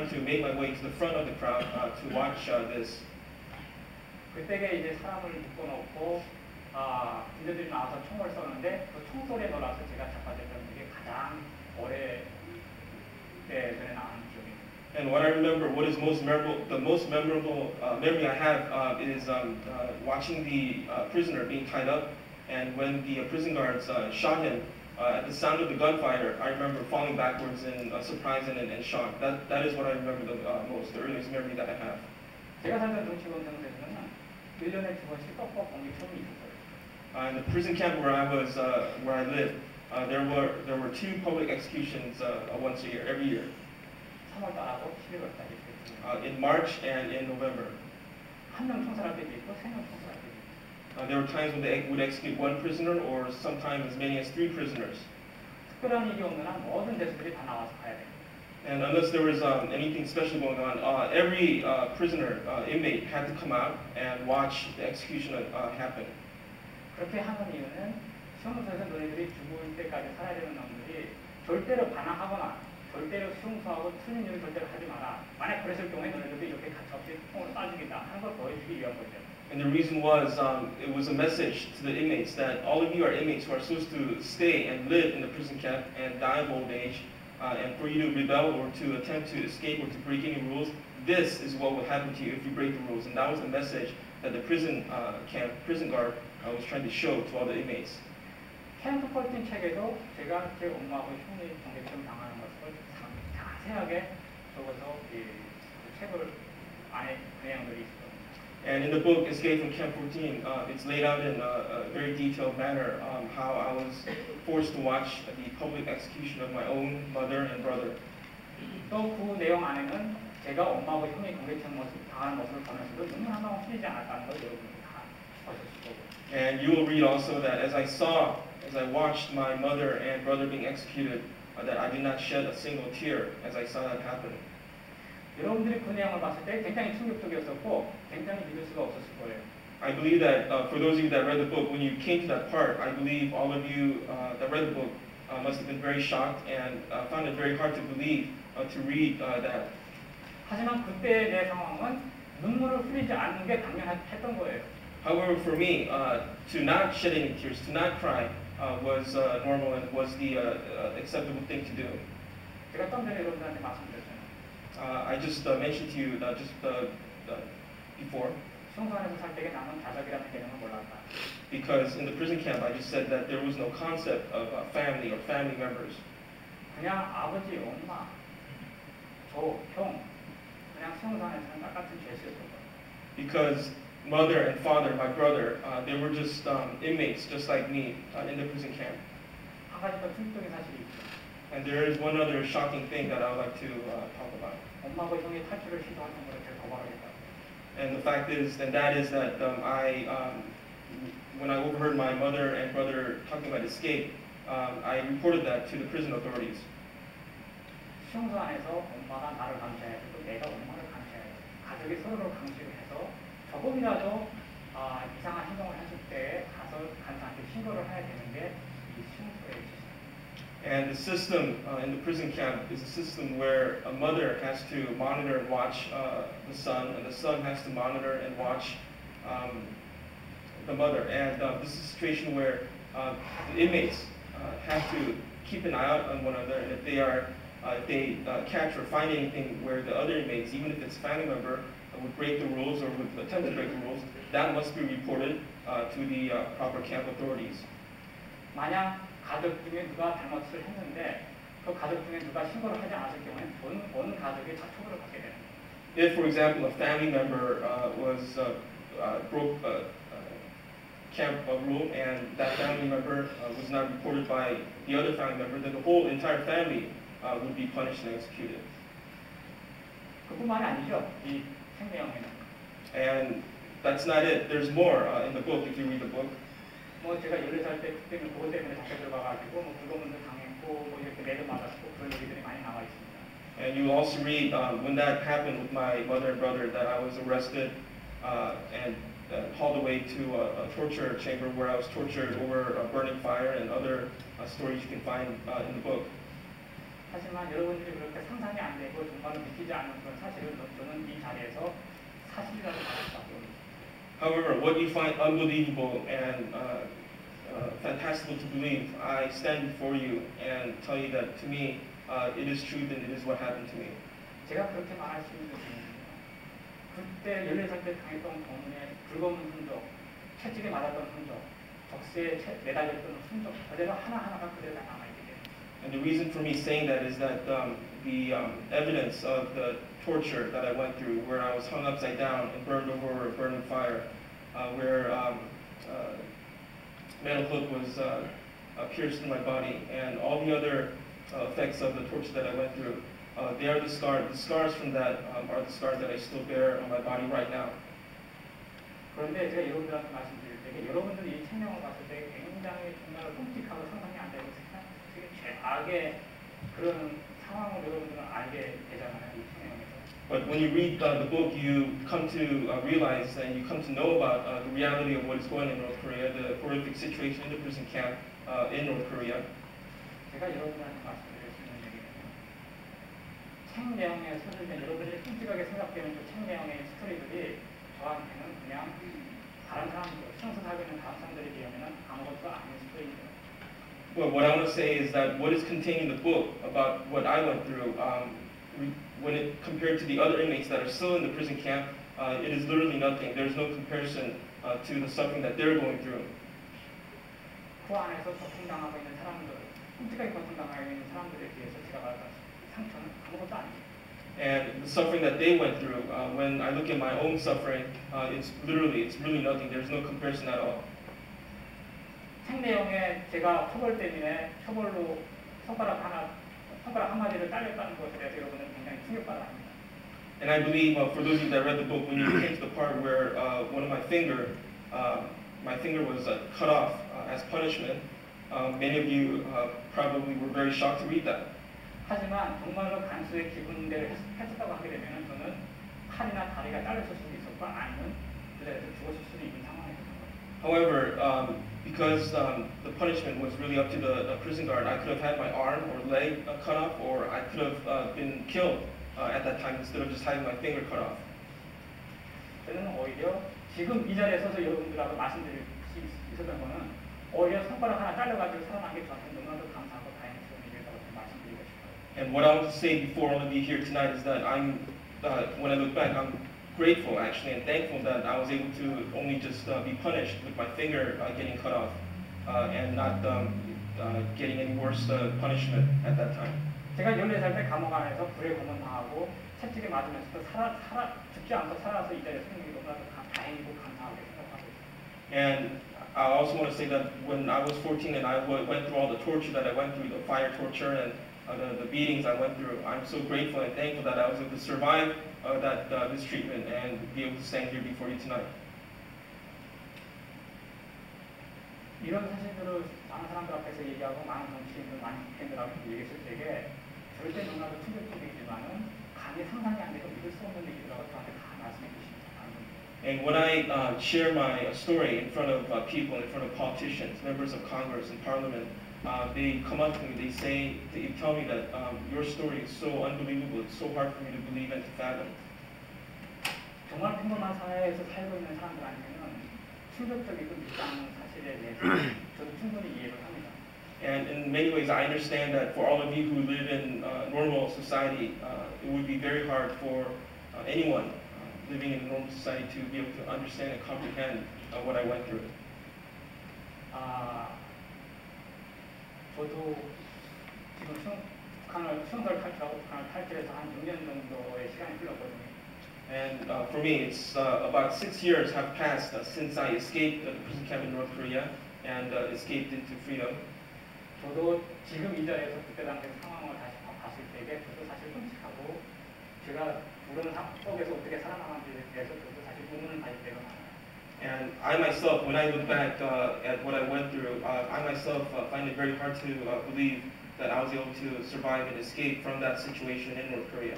time to make my way to the front of the crowd to watch this. 그때에 이제 사람을 묶어놓고 군대들이 나와서 총을 쏘는데 그 총소리에 놀라서 제가 자빠졌던 게 가장 오래전에 나온 기억입니다. And what I remember, what is most memorable, the most memorable memory I have is watching the prisoner being tied up, and when the prison guards shot him, at the sound of the gunfire, I remember falling backwards in surprise and shock. That is what I remember the most, the earliest memory that I have. 제가 살던 정치범정에서는 1년에 2번씩 떡밥 공기 처음이 있었어요. In the prison camp where I lived, there were 2 public executions once a year, every year. 3월달하고 11월달이 in March and in November. 한 명 총살할 때도 있고 3명 총살할 때도 있고. There were times when they would execute 1 prisoner, or sometimes as many as 3 prisoners. 특별한 일이 없는 한 모든 대수들이 다 나와서 가야 돼요. And unless there was anything special going on, every prisoner, inmate had to come out and watch the execution happen. 그렇게 하는 이유는 시험소에서 너희들이 죽을 때까지 살아야 되는 놈들이 절대로 반항하거나 절대로 흉수하고 틀린 일을 절대로 하지 마라. 만약 그랬을 경우에 너희들도 이렇게 가차없이 총으로 쏴주겠다 하는 걸 보여주기 위한 거죠. And the reason was, it was a message to the inmates that all of you are inmates who are supposed to stay and live in the prison camp and die of old age. And for you to rebel or to attempt to escape or to break any rules, this is what will happen to you if you break the rules. And that was the message that the prison guard was trying to show to all the inmates. 캠프 14 책에도 제가 제 엄마하고 형님 경계처럼 당하는 것을 자세하게 적어서 그 책을 안에 내용들이 있습니다. And in the book Escape from Camp 14, it's laid out in a very detailed manner how I was forced to watch the public execution of my own mother and brother. 또 그 내용 안에는 제가 엄마하고 형이 경계처럼 당하는 모습을 보면서도 눈물 한 방울 흘리지 않았다는 걸 여러분이 다 보실 수 있고. And you will read also that as I watched my mother and brother being executed, that I did not shed a single tear as I saw that happen. 여러분들이 그 내용을 봤을 때 굉장히 충격적이었었고 굉장히 믿을 수가 없었을 거예요. I believe that for those of you that read the book, when you came to that part, I believe all of you that read the book must have been very shocked and found it very hard to believe to read that. 하지만 그때의 내 상황은 눈물을 흘리지 않는 게 당연했던 거예요. However, for me, to not shed any tears, to not cry, was normal and was the acceptable thing to do. 제가 좀 전에 여러분들한테 말씀드렸잖아요. I just mentioned to you just before. 수용소안에서 살 때에 남은 가족이라는 개념을 몰랐다. Because in the prison camp, I just said that there was no concept of family or family members. 그냥 아버지, 엄마, 형, 그냥 수용소안에서 사는 똑같은 죄수였던 거예요. Because mother and father, my brother, they were just inmates, just like me, in the prison camp. 한 가지 더 충격적인 사실이 있죠. And there is one other shocking thing that I would like to talk about. 엄마하고 형이 탈출을 시도하는 것을 제가 고발하겠다. And the fact is, and that is that when I overheard my mother and brother talking about escape, I reported that to the prison authorities. 수용소 안에서 엄마가 나를 감시해야 되고 내가 엄마를 감시해야 돼. 가족이 서로를 감시해서 조금이라도 이상한 행동을 했을 때 가서 간사한테 신고를 해야 되는 게 이 수용소의 지식. And the system in the prison camp is a system where a mother has to monitor and watch the son, and the son has to monitor and watch the mother. And this is a situation where the inmates have to keep an eye out on one another, and if they catch or find anything where the other inmates, even if it's a family member, would break the rules or would attempt to break the rules, that must be reported to the proper camp authorities. 만약 가족 중에 누가 잘못을 했는데 그 가족 중에 누가 신고를 하지 않았을 경우에 온 가족이 다 처벌을 받게 되는 거예요. If, for example, a family member broke a camp rule and that family member was not reported by the other family member, then the whole entire family would be punished and executed. 그뿐만이 아니죠. 이 생명에는. And that's not it. There's more in the book if you read the book. 뭐 제가 14살 때 그때는 그것 때문에 잡혀 들어가가지고 뭐 불법문도 당했고 뭐 이렇게 매를 맞았고 그런 얘기들이 많이 나와 있습니다. And you also read when that happened with my mother and brother that I was arrested and hauled away to a torture chamber where I was tortured over a burning fire and other stories you can find in the book. 하지만 여러분들이 그렇게 상상이 안 되고 정말로 믿기지 않는 그런 사실을 저는 이 자리에서 사실이라고 말할 수밖에 없습니다. However, what you find unbelievable and fantastical to believe, I stand before you and tell you that to me, it is truth and it is what happened to me. 제가 그렇게 말할 수 있는 것입니다. 그때 14살 때 당했던 범인의 붉은 흔적, 채찍에 맞았던 흔적, 적세에 매달렸던 흔적, 그대로 하나하나가 그대로 다 남아있게 됩니다. And the reason for me saying that is that the evidence of the torture that I went through, where I was hung upside down and burned over a burning fire, where metal hook was pierced in my body, and all the other effects of the torture that I went through, they are the scars from that are the scars that I still bear on my body right now. 그런데 제가 여러분들한테 말씀드릴 때 여러분들이 이 책명을 봤을 때 굉장히 정말 끔찍하고 상상이 안 되고 되게 최악의 그런 상황을 여러분들은 알게 되잖아요, 이 책명에서. But when you read the book, you come to realize and you come to know about the reality of what is going on in North Korea, the horrific situation in the prison camp in North Korea. 제가 여러분들한테 말씀드릴 수 있는 얘기는 책 내용에 소개된 여러분들이 끔찍하게 생각되는 그 책 내용의 스토리들이 저한테는 그냥 다른 사람들, 시험서 살고 있는 다른 사람들에 비하면 아무것도 아닌 스토리입니다. Well, what I want to say is that what is contained in the book about what I went through, when it compared to the other inmates that are still in the prison camp, it is literally nothing. There's no comparison to the suffering that they're going through. 그 안에서 고통당하고 있는 사람들, 끔찍하게 고통당하고 있는 사람들에 비해서 제가 말한 상처는 아무것도 아닙니다. And the suffering that they went through, when I look at my own suffering, it's really nothing. There's no comparison at all. 책 내용에 제가 처벌 때문에 처벌로 손가락 한마디를 잘렸다는 것에 대해서 여러분은 굉장히 충격받아 합니다. And I believe, for those of you that read the book, when you came to the part where one of my finger was cut off as punishment, many of you probably were very shocked to read that. 하지만 정말로 간수의 기분대로 했었다고 하게 되면 저는 팔이나 다리가 잘렸을 수도 있었고 아니면 그대로 죽었을 수도 있는 상황이었던 거예요. However, because the punishment was really up to the prison guard, I could have had my arm or leg cut off, or I could have been killed at that time instead of just having my finger cut off. 저는 오히려 지금 이 자리에 서서 여러분들하고 말씀드릴 수 있었던 거는 오히려 손가락 하나 잘려가지고 살아난 게 저한테 너무나도 감사하고 다행스러운 일이라고 말씀드리고 싶어요. And what I want to say before all of you here tonight is that when I look back, I'm grateful actually and thankful that I was able to only just be punished with my finger getting cut off and not getting any worse punishment at that time. 제가 14살 때 감옥 안에서 불에 고문당하고 채찍에 맞으면서도 죽지 않고 살아서 이 자리에 서 있는 게 너무나도 다행이고 감사하게 생각하고 있습니다. And I also want to say that when I was 14 and I went through all the torture that I went through, the fire torture and the beatings I went through, I'm so grateful and thankful that I was able to survive that mistreatment and be able to stand here before you tonight. 이런 사실들을 많은 사람들 앞에서 얘기하고 많은 정치인들, 많은 국회의원들하고 얘기했을 때에 절대 너무나도 충격적이지만은 감히 상상이 안 되고 믿을 수 없는 얘기라고 저한테 다 말씀해 주십니다. And when I share my story in front of people, in front of politicians, members of Congress and Parliament, they come up to me, they tell me that your story is so unbelievable, it's so hard for me to believe and to fathom. 정말 평범한 사회에서 살고 있는 사람들한테는 충격적이고 믿지 않는 사실에 대해서 저도 충분히 이해를 합니다. And in many ways, I understand that for all of you who live in normal society, it would be very hard for anyone living in a normal society to be able to understand and comprehend what I went through. 저도 지금 수용소를 탈출하고 북한을 탈출해서 한 6년 정도의 시간이 흘렀거든요. And for me, it's about 6 years have passed since I escaped the prison camp in North Korea and escaped into freedom. 저도 지금 이 자리에서 그때 당시 상황을 다시 봤을 때에 저도 사실 끔찍하고 제가 그런 속에서 어떻게 살아남았는지에 대해서 저도 사실 의문을 가질 때가 많아요. And I myself, when I look back at what I went through, I myself find it very hard to believe that I was able to survive and escape from that situation in North Korea.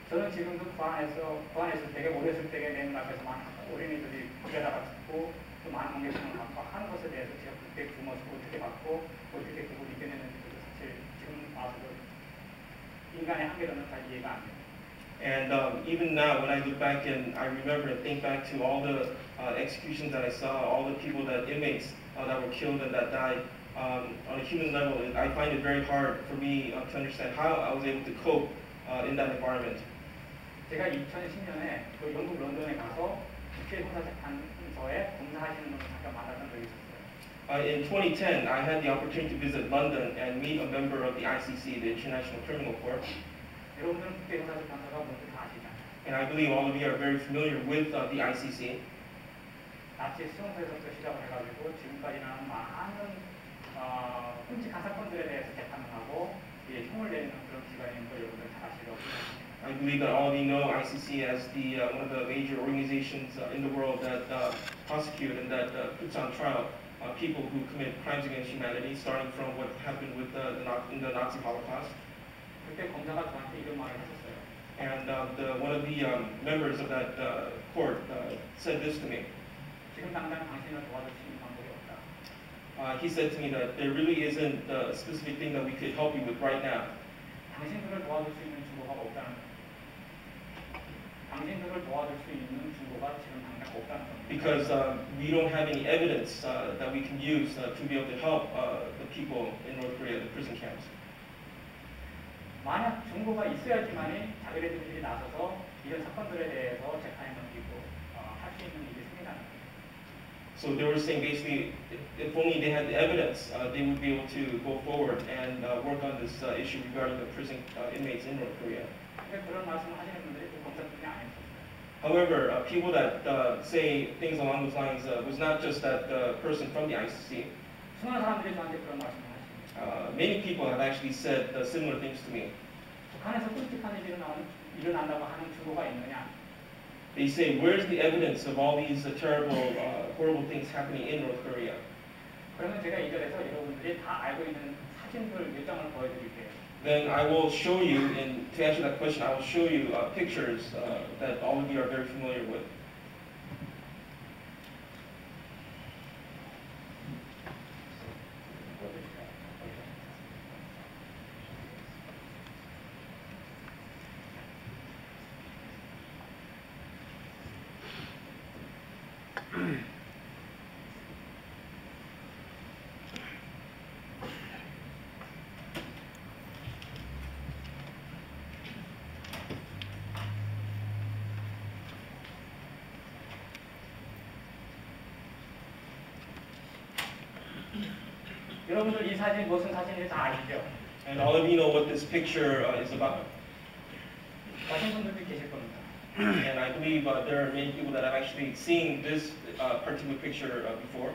저는 지금도 부안에서 되게 어렸을 때에 내 눈앞에서 많은 어린이들이 데려다가 죽고 또 많은 관계성을 갖고 하는 것에 대해서 제가 그때 그 모습을 어떻게 봤고 어떻게 그걸 이겨냈는지도 사실 지금 인간의 한계로는 잘 이해가 안 돼요. And even now, when I look back and I remember and think back to all the executions that I saw, all the people, that inmates that were killed and that died, on a human level, I find it very hard for me to understand how I was able to cope in that environment. 제가 2010년에 그 영국 런던에 가서 국제 형사재판소에 검사하시는 분을 잠깐 만났던 적이 있었어요. In 2010, I had the opportunity to visit London and meet a member of the ICC, the International Criminal Court. 여러분들은 국제 형사재판소가 뭔지 다 아시잖아요. And I believe all of you are very familiar with the ICC. 나치 수용소에서부터 시작을 해가지고 지금까지 나는 많은 끔찍한 사건들에 대해서 재판을 하고 형을 내리는 그런 기관인 걸 여러분들 잘 아시라고 생각합니다. I believe that all of you know ICC as the one of the major organizations in the world that prosecute and that puts on trial people who commit crimes against humanity, starting from what happened with the Nazi Holocaust. 그때 검사가 저한테 이런 말을 하셨어요. And one of the members of that court said this to me. 지금 당장 당신을 도와줄 수 있는 방법이 없다. He said to me that there really isn't a specific thing that we could help you with right now. 당신들을 도와줄 수 있는 증거가 없다는 거예요. 당신들을 도와줄 수 있는 증거가 지금 당장 없다는 겁니다. Because we don't have any evidence that we can use to be able to help the people in North Korea, the prison camps. 만약 증거가 있어야지만이 자기네들이 나서서 이런 사건들에 대해서 재판에 넘기고 할 수 있는 일이 생긴다는 거예요. So they were saying basically, if only they had the evidence, they would be able to go forward and work on this issue regarding the prison inmates in North Korea. 근데 그런 말씀을 하시는 분들이 그 검사들이 아니었어요. However, people that say things along those lines was not just that person from the ICC. 수많은 사람들이 저한테 그런 말씀을 하십니다. Many people have actually said similar things to me. 북한에서 끔찍한 일이 일어난다고 하는 증거가 있느냐? They say, where's the evidence of all these terrible, horrible things happening in North Korea? 그러면 제가 이 자리에서 여러분들이 다 알고 있는 사진들 몇 장을 보여드릴게요. Then I will show you, and to answer that question, I will show you pictures that all of you are very familiar with. 여러분들 이 사진 무슨 사진인지 다 아시죠? And all of you know what this picture is about. 아신 분들도 계실 겁니다. And I believe there are many people that have actually seen this particular picture before.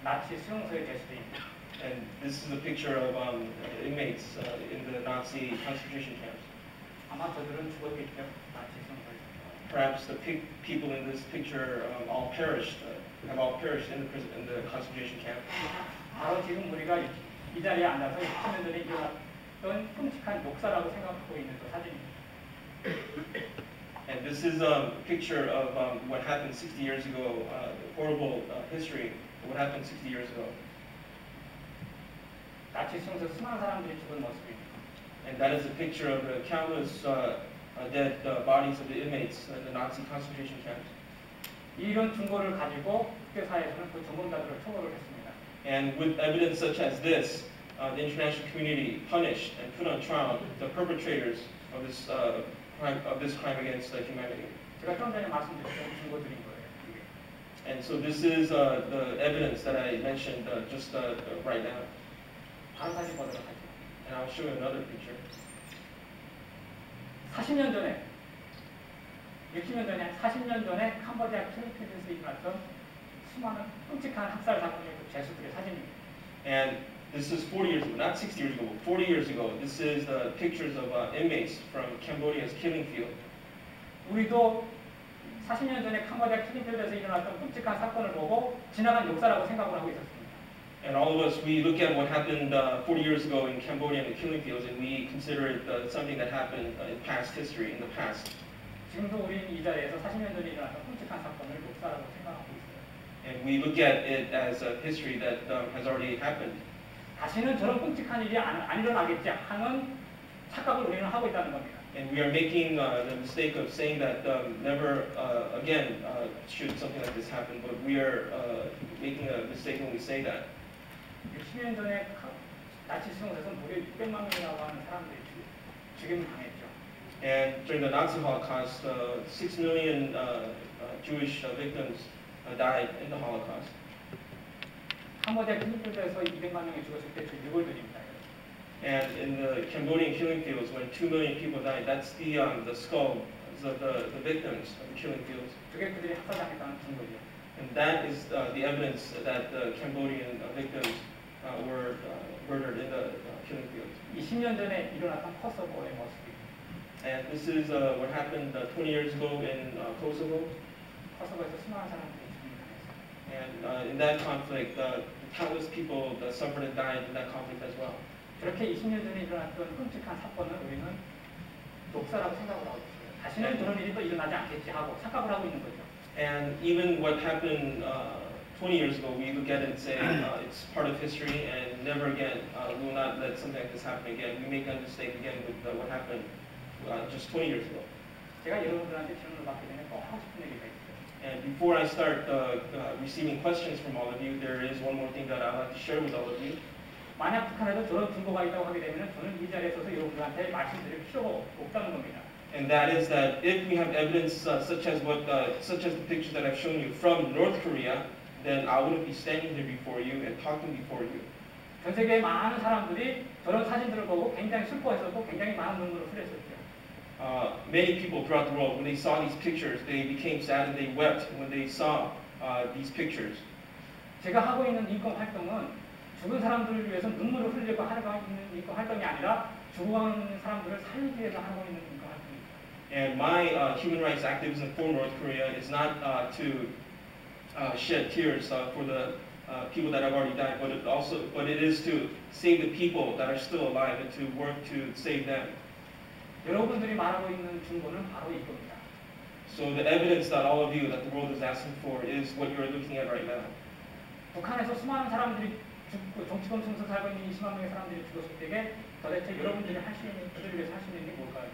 나치 수용소의 게스트입니다. And this is a picture of inmates in the Nazi concentration camps. 아마 저들은 죽었겠죠. 나치 수용소에서. Perhaps the people in this picture all perished, have all perished in the prison, in the concentration camp. 바로 지금 우리가 이 자리에 앉아서 60년 전에 일어났던 끔찍한 역사라고 생각하고 있는 그 사진입니다. And this is a picture of what happened 60 years ago, horrible history of what happened 60 years ago. 나치 수용소 수많은 사람들이 죽은 모습입니다. And that is a picture of the countless dead bodies of the inmates in the Nazi concentration camps. 이런 증거를 가지고 국제사회에서는 그 전범자들을 처벌을 했습니다. And with evidence such as this, the international community punished and put on trial the perpetrators of this crime against humanity. 제가 좀 전에 말씀드렸던 증거들인 거예요. 이게. And so this is the evidence that I mentioned just right now. 다른 사진 보도록 하죠. And I'll show you another picture. 40년 전에, 60년 전에, 40년 전에 캄보디아 킬링필드에서 일어났던 수많은 끔찍한 학살 사건의 죄수들의 사진입니다. And this is 40 years ago, not 60 years ago, but 40 years ago. This is the pictures of inmates from Cambodia's killing field. 우리도 40년 전에 캄보디아 킬링필드에서 일어났던 끔찍한 사건을 보고 지나간 역사라고 생각을 하고 있었습니다. And all of us, we look at what happened 40 years ago in Cambodia and the killing fields, and we consider it something that happened in past history, in the past. 지금도 우리는 이 자리에서 40년 전에 일어났던 끔찍한 사건을 역사라고 생각하고 있어요. And we look at it as a history that has already happened. 다시는 저런 끔찍한 일이 안 일어나겠지 하는 착각을 우리는 하고 있다는 겁니다. And we are making the mistake of saying that never again should something like this happen, but we are making a mistake when we say that. 60년 전에 나치 수용소에서 무려 600만 명이라고 하는 사람들이 죽임을 당했죠. And during the Nazi Holocaust, 6 million Jewish victims died in the Holocaust. 캄보디아 킬링필드에서 200만 명이 죽었을 때 저 6월 드립니다. And in the Cambodian killing fields, when 2 million people died, that's the skulls of the victims of the killing fields. 그게 그들이 학살당했다는 증거죠. And that is the evidence that the Cambodian victims were murdered in the killing fields. 20년 전에 일어났던 코소보의 모습입니다. And this is what happened 20 years ago in Kosovo. 코소보에서 수많은 사람들이 죽임을 당했어요. And in that conflict, countless people suffered and died in that conflict as well. 그렇게 20년 전에 일어났던 끔찍한 사건을 우리는 역사라고 생각을 하고 있어요. 다시는 그런 일이 또 일어나지 않겠지 하고 착각을 하고 있는 거죠. And even what happened 20 years ago, we look at it and say it's part of history, and never again, we will not let something like this happen again. We make that mistake again with what happened just 20 years ago. 제가 여러분들한테 질문을 받기 전에 꼭 하고 싶은 얘기가 있어요. And before I start receiving questions from all of you, there is one more thing that I'd like to share with all of you. 만약 북한에도 저런 증거가 있다고 하게 되면 저는 이 자리에 서서 여러분들한테 말씀드릴 필요가 없다는 겁니다. And that is that if we have evidence such as the pictures that I've shown you from North Korea, then I wouldn't be standing here before you and talking before you. 전 세계의 많은 사람들이 저런 사진들을 보고 굉장히 슬퍼했었고 굉장히 많은 눈물을 흘렸었죠. Many people throughout the world, when they saw these pictures, they became sad and they wept when they saw these pictures. 제가 하고 있는 인권 활동은 죽은 사람들을 위해서 눈물을 흘리고 하고 있는 인권 활동이 아니라 죽어가는 사람들을 살리기 위해서 하고 있는 인권 활동입니다. And my human rights activism for North Korea is not to shed tears for the people that have already died, but it is to save the people that are still alive and to work to save them. 여러분들이 말하고 있는 증거는 바로 이겁니다. So the evidence that all of you, that the world is asking for, is what you are looking at right now. 북한에서 수많은 사람들이 죽고 정치범 중에서 살고 있는 20만 명의 사람들이 죽었을 때에 도대체 여러분들이 할 수 있는 그들을 위해서 할 수 있는 게 뭘까요?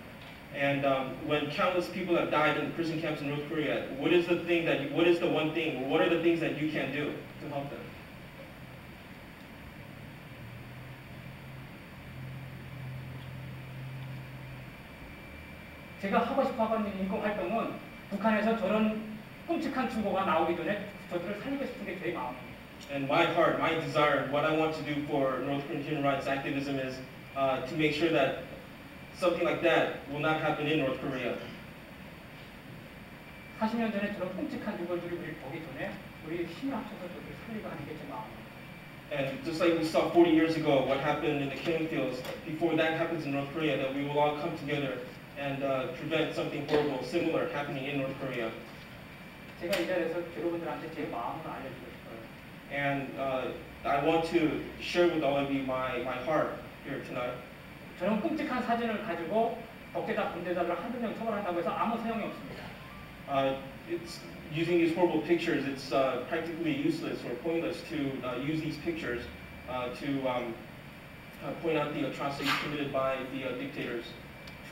And when countless people have died in prison camps in North Korea, what is the one thing, or what are the things that you can do to help them? 제가 하고 싶어 하는 인권 활동은 북한에서 저런 끔찍한 증거가 나오기 전에 저들을 살리고 싶은 게 제 마음입니다. And my heart, my desire, what I want to do for North Korean human rights activism is to make sure that something like that will not happen in North Korea. 40년 전에 저런 끔찍한 증거들을 우리 보기 전에 우리 힘을 합쳐서 저들을 살리고 하는 게 제 마음입니다. And just like we saw 40 years ago, what happened in the killing fields, before that happens in North Korea, that we will all come together and prevent something horrible, similar happening in North Korea. 제가 이 자리에서 여러분들한테 제 마음을 알려주고 싶어요. And I want to share with all of you my heart here tonight. 저런 끔찍한 사진을 가지고 독재자, 범죄자를 한두 명 처벌한다고 해서 아무 소용이 없습니다. It's using these horrible pictures. It's practically useless or pointless to use these pictures to point out the atrocities committed by the dictators.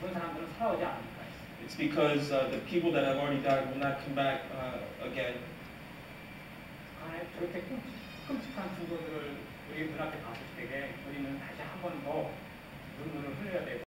죽은 사람들은 살아오지 않으니까. It's because the people that have already died will not come back again. 북한의 저렇게 끔찍한 증거들을 우리 눈앞에 봤을 때 우리는 다시 한 번 더 눈물을 흘려야 되고